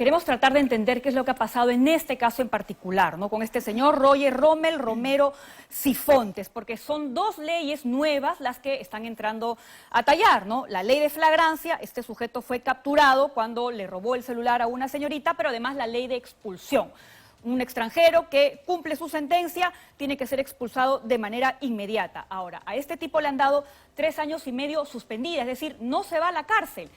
Queremos tratar de entender qué es lo que ha pasado en este caso en particular, ¿no? Con este señor Roger Rommel Romero Sifontes, porque son dos leyes nuevas las que están entrando a tallar, ¿no? La ley de flagrancia, este sujeto fue capturado cuando le robó el celular a una señorita, pero además la ley de expulsión. Un extranjero que cumple su sentencia tiene que ser expulsado de manera inmediata. Ahora, a este tipo le han dado 3 años y medio suspendida, es decir, no se va a la cárcel.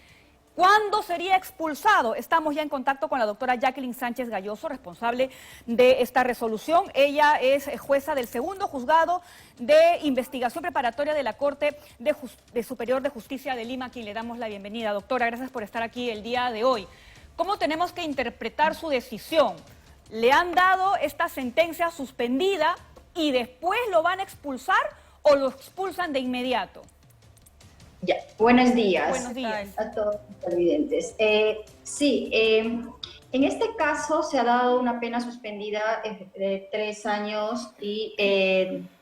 ¿Cuándo sería expulsado? Estamos ya en contacto con la doctora Jacqueline Sánchez Galloso, responsable de esta resolución. Ella es jueza del segundo juzgado de investigación preparatoria de la Corte Superior de Justicia de Lima, a quien le damos la bienvenida. Doctora, gracias por estar aquí el día de hoy. ¿Cómo tenemos que interpretar su decisión? ¿Le han dado esta sentencia suspendida y después lo van a expulsar o lo expulsan de inmediato? Ya, buenos días. Buenos días a todos los televidentes. En este caso se ha dado una pena suspendida de 3 años y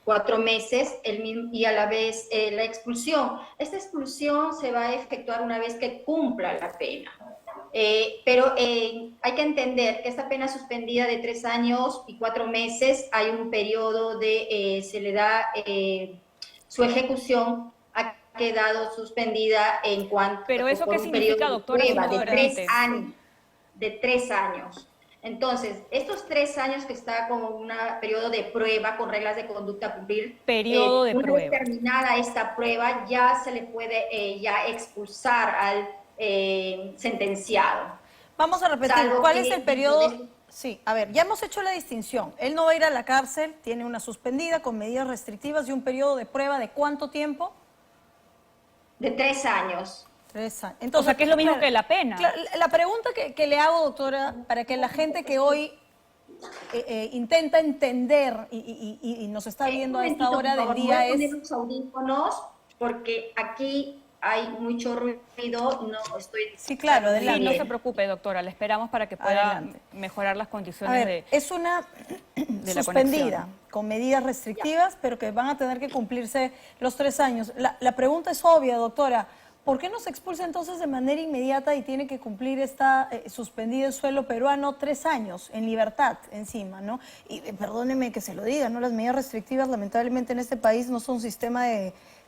4 meses y a la vez la expulsión. Esta expulsión se va a efectuar una vez que cumpla la pena. Pero hay que entender que esta pena suspendida de 3 años y 4 meses hay un periodo se le da su ejecución. Ha quedado suspendida en cuanto ¿Pero eso por qué un significa, periodo doctora, de prueba si nos de permite? 3 años. De 3 años. Entonces, estos 3 años que está como un periodo de prueba con reglas de conducta a cumplir, Periodo de una prueba. vez terminada esta prueba, ya se le puede ya expulsar al sentenciado. Vamos a repetir, Salvo ¿cuál que es el periodo? Sí, a ver, ya hemos hecho la distinción. Él no va a ir a la cárcel, tiene una suspendida con medidas restrictivas y un periodo de prueba ¿de cuánto tiempo? De 3 años. 3 años. Entonces, o sea, que es lo mismo que la pena. La pregunta que le hago, doctora, para que la gente que hoy intenta entender y nos está viendo a esta hora del día es... poner los audífonos porque aquí hay mucho ruido, no estoy... Sí, claro, adelante. Sí, no se preocupe, doctora, le esperamos para que pueda mejorar las condiciones a ver, es una suspendida con medidas restrictivas, pero que van a tener que cumplirse los 3 años. La pregunta es obvia, doctora. ¿Por qué no se expulsa entonces de manera inmediata y tiene que cumplir esta suspendida en suelo peruano 3 años en libertad encima, ¿no? Y perdóneme que se lo diga, ¿no? Las medidas restrictivas lamentablemente en este país no son un sistema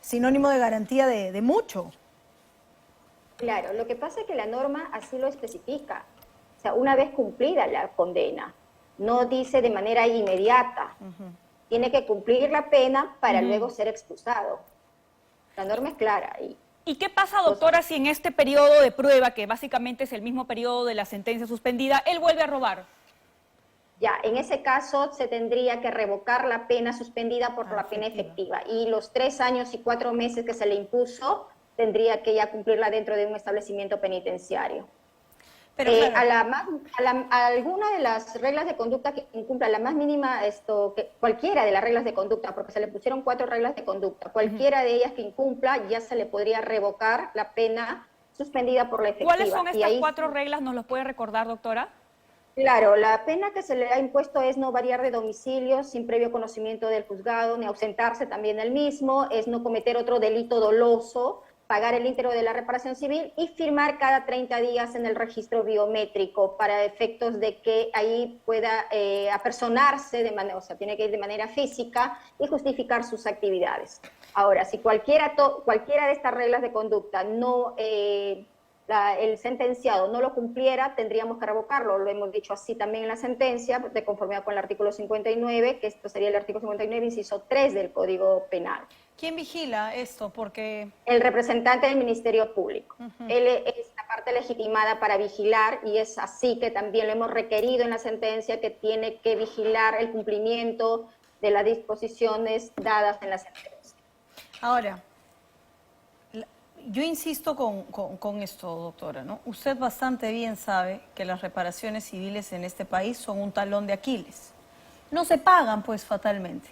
sinónimo de garantía de mucho. Claro, lo que pasa es que la norma así lo especifica. O sea, una vez cumplida la condena, no dice de manera inmediata. Tiene que cumplir la pena para luego ser expulsado. La norma es clara. ¿Y qué pasa, doctora, si en este periodo de prueba, que básicamente es el mismo periodo de la sentencia suspendida, él vuelve a robar? Ya, en ese caso se tendría que revocar la pena suspendida por la pena efectiva. Y los 3 años y 4 meses que se le impuso, tendría que ya cumplirla dentro de un establecimiento penitenciario. Pero a alguna de las reglas de conducta que incumpla, la más mínima, cualquiera de las reglas de conducta, porque se le pusieron 4 reglas de conducta, cualquiera de ellas que incumpla, ya se le podría revocar la pena suspendida por la efectiva. ¿Cuáles son estas 4 reglas? ¿Nos los puede recordar, doctora? Claro, la pena que se le ha impuesto es no variar de domicilio sin previo conocimiento del juzgado, ni ausentarse también del mismo, es no cometer otro delito doloso, pagar el íntegro de la reparación civil y firmar cada 30 días en el registro biométrico para efectos de que ahí pueda apersonarse, o sea, tiene que ir de manera física y justificar sus actividades. Ahora, si cualquiera de estas reglas de conducta no... el sentenciado no lo cumpliera, tendríamos que revocarlo. Lo hemos dicho así también en la sentencia, de conformidad con el artículo 59, que esto sería el artículo 59, inciso 3 del Código Penal. ¿Quién vigila esto? Porque... El representante del Ministerio Público. Él es la parte legitimada para vigilar y es así que también lo hemos requerido en la sentencia, que tiene que vigilar el cumplimiento de las disposiciones dadas en la sentencia. Ahora, yo insisto con esto, doctora, ¿no? Usted bastante bien sabe que las reparaciones civiles en este país son un talón de Aquiles. No se pagan, pues, fatalmente.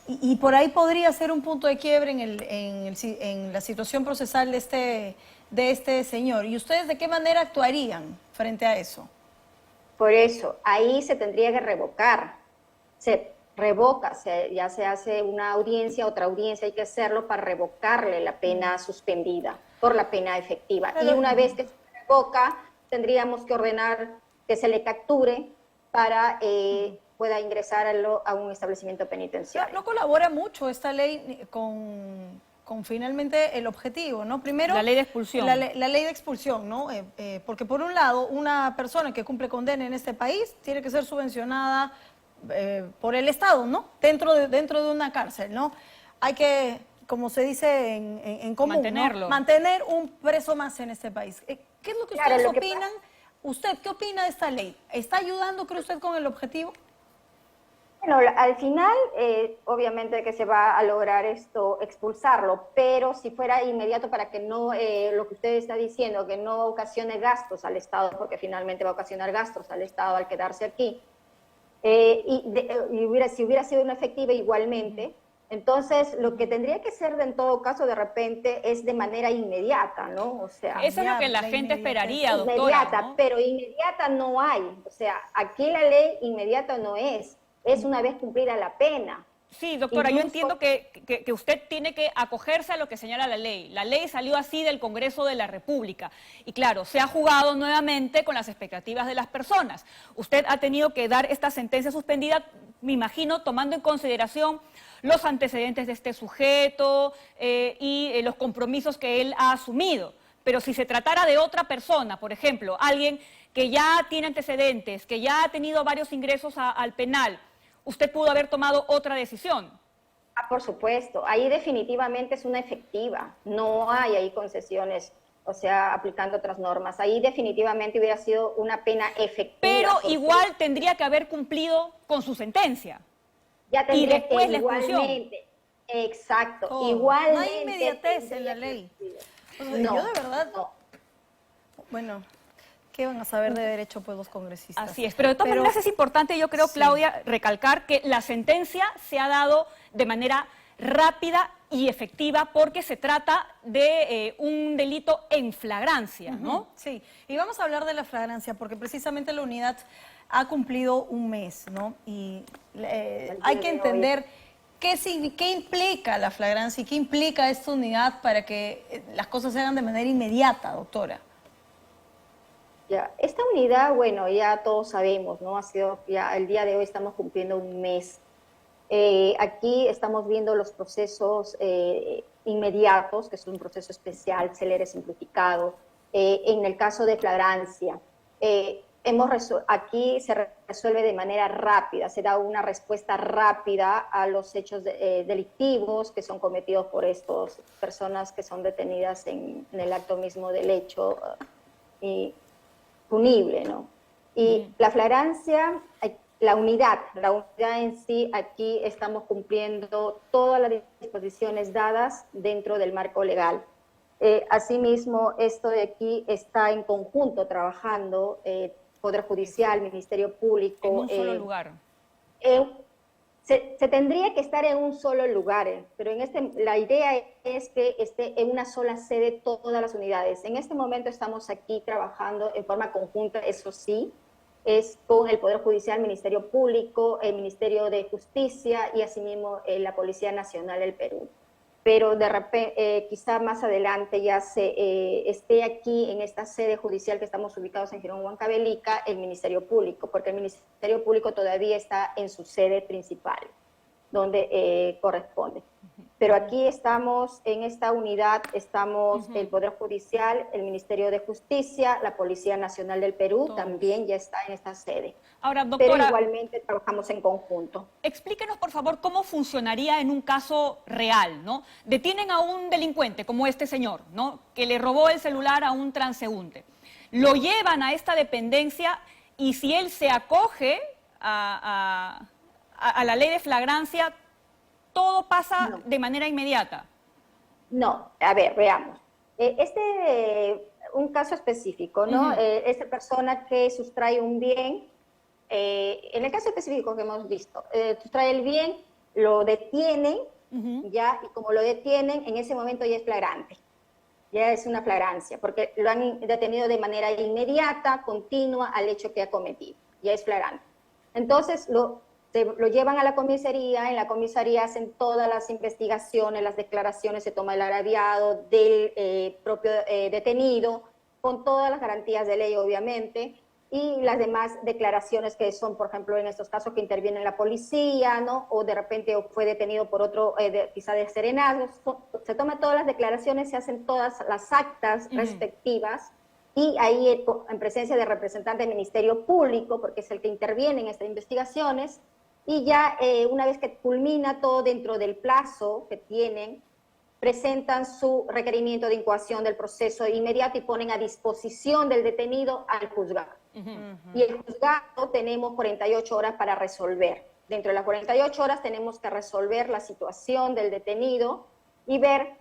Y por ahí podría ser un punto de quiebre en la situación procesal de este señor. ¿Y ustedes de qué manera actuarían frente a eso? Por eso, ahí se tendría que revocar. Se revoca, ya se hace una audiencia, otra audiencia, hay que hacerlo para revocarle la pena suspendida por la pena efectiva. Y una vez que se revoca, tendríamos que ordenar que se le capture para pueda ingresar a un establecimiento penitenciario. No colabora mucho esta ley con finalmente el objetivo, ¿no? Primero, la ley de expulsión. La ley de expulsión, ¿no? Porque por un lado, una persona que cumple condena en este país tiene que ser subvencionada por el Estado, ¿no? Dentro de una cárcel, ¿no? Hay que, como se dice en común, mantenerlo, ¿no? Mantener un preso más en este país. ¿Qué es lo que ustedes opinan? ¿Usted qué opina de esta ley? ¿Está ayudando, cree usted, con el objetivo? Bueno, al final, obviamente que se va a lograr esto, expulsarlo, pero si fuera inmediato para que no, lo que usted está diciendo, que no ocasione gastos al Estado, porque finalmente va a ocasionar gastos al Estado al quedarse aquí, si hubiera sido una efectiva igualmente, entonces lo que tendría que ser en todo caso de repente es de manera inmediata, ¿no? O sea, eso es lo que la gente esperaría, doctora, inmediata, ¿no? pero inmediata no hay, o sea, aquí la ley inmediata no es una vez cumplida la pena. Sí, doctora, Incluso, yo entiendo que usted tiene que acogerse a lo que señala la ley. La ley salió así del Congreso de la República. Y claro, se ha jugado nuevamente con las expectativas de las personas. Usted ha tenido que dar esta sentencia suspendida, me imagino, tomando en consideración los antecedentes de este sujeto y los compromisos que él ha asumido. Pero si se tratara de otra persona, por ejemplo, alguien que ya tiene antecedentes, que ya ha tenido varios ingresos al penal, usted pudo haber tomado otra decisión. Por supuesto, ahí definitivamente es una efectiva, no hay ahí concesiones, o sea, aplicando otras normas, ahí definitivamente hubiera sido una pena efectiva. Pero igual tendría que haber cumplido con su sentencia. Ya tendría y después que la expulsión. Igualmente, exacto, Todo. igualmente. No hay inmediatez en la ley. O sea, No, yo de verdad, no. bueno, ¿qué van a saber de derecho pues los congresistas? Así es, pero de todas maneras es importante, yo creo, Sí. Claudia, recalcar que la sentencia se ha dado de manera rápida y efectiva porque se trata de un delito en flagrancia, ¿no? Sí, y vamos a hablar de la flagrancia porque precisamente la unidad ha cumplido un mes, ¿no? Y hay que entender qué implica la flagrancia y qué implica esta unidad para que las cosas se hagan de manera inmediata, doctora. Ya, esta unidad, bueno, ya todos sabemos, ¿no? Ha sido, ya el día de hoy estamos cumpliendo un mes. Aquí estamos viendo los procesos inmediatos, que es un proceso especial, célere, simplificado. En el caso de flagrancia, aquí se resuelve de manera rápida, se da una respuesta rápida a los hechos delictivos que son cometidos por estas personas que son detenidas en el acto mismo del hecho punible, ¿no? Y la flagrancia, la unidad en sí, aquí estamos cumpliendo todas las disposiciones dadas dentro del marco legal. Asimismo, esto de aquí está en conjunto trabajando Poder Judicial, Ministerio Público. En un solo lugar. Se tendría que estar en un solo lugar, pero la idea es que esté en una sola sede todas las unidades. En este momento estamos aquí trabajando en forma conjunta, eso sí, es con el Poder Judicial, Ministerio Público, el Ministerio de Justicia y asimismo la Policía Nacional del Perú. Pero de repente, quizá más adelante ya esté aquí en esta sede judicial que estamos ubicados en Girón Huancavelica, el Ministerio Público, porque el Ministerio Público todavía está en su sede principal, donde corresponde. Pero aquí estamos, en esta unidad, estamos el Poder Judicial, el Ministerio de Justicia, la Policía Nacional del Perú, también ya está en esta sede. Ahora, doctora, pero igualmente trabajamos en conjunto. Explíquenos, por favor, cómo funcionaría en un caso real, ¿no? Detienen a un delincuente, como este señor, ¿no? Que le robó el celular a un transeúnte. Lo llevan a esta dependencia y si él se acoge a la ley de flagrancia, todo pasa de manera inmediata. No, a ver, veamos. Un caso específico, ¿no? Esta persona que sustrae un bien, en el caso específico que hemos visto, sustrae el bien, lo detienen, ya, y como lo detienen, en ese momento ya es flagrante. Ya es una flagrancia, porque lo han detenido de manera inmediata, continua, al hecho que ha cometido. Ya es flagrante. Entonces, lo llevan a la comisaría, en la comisaría hacen todas las investigaciones, las declaraciones, se toma el agraviado del propio detenido, con todas las garantías de ley, obviamente, y las demás declaraciones que son, por ejemplo, en estos casos que interviene la policía, ¿no? O de repente fue detenido por otro, quizá de serenazgo. Se toman todas las declaraciones, se hacen todas las actas respectivas, y ahí en presencia del representante del Ministerio Público, porque es el que interviene en estas investigaciones, y ya una vez que culmina todo dentro del plazo que tienen, presentan su requerimiento de incoación del proceso inmediato y ponen a disposición del detenido al juzgado. Y el juzgado tenemos 48 horas para resolver. Dentro de las 48 horas tenemos que resolver la situación del detenido y ver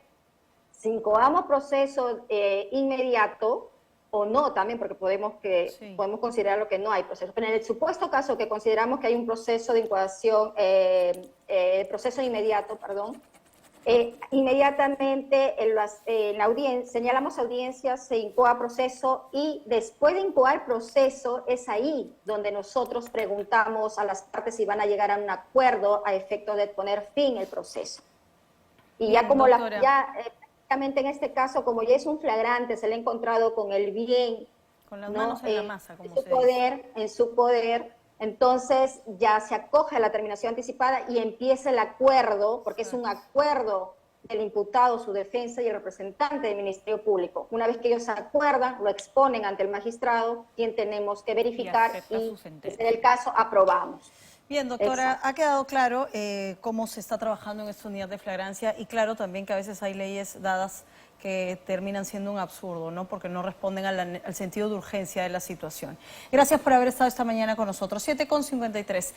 si incoamos proceso inmediato o no también, porque podemos considerar lo que no hay proceso. Pero en el supuesto caso que consideramos que hay un proceso de incoación, proceso inmediato, perdón, inmediatamente en la audiencia, señalamos audiencias, se incoa proceso, y después de incoar proceso es ahí donde nosotros preguntamos a las partes si van a llegar a un acuerdo a efecto de poner fin al proceso. Y ya como prácticamente en este caso, como ya es un flagrante, se le ha encontrado con el bien, Con las manos en la masa, como en su se dice. poder, en su poder. Entonces ya se acoge a la terminación anticipada y empieza el acuerdo, porque es un acuerdo del imputado, su defensa y el representante del Ministerio Público. Una vez que ellos se acuerdan, lo exponen ante el magistrado, quien tenemos que verificar y, si es el caso, aprobamos. Bien, doctora, Exacto. ha quedado claro cómo se está trabajando en esta unidad de flagrancia, y claro también que a veces hay leyes dadas que terminan siendo un absurdo, ¿no? Porque no responden al sentido de urgencia de la situación. Gracias por haber estado esta mañana con nosotros. 7:53.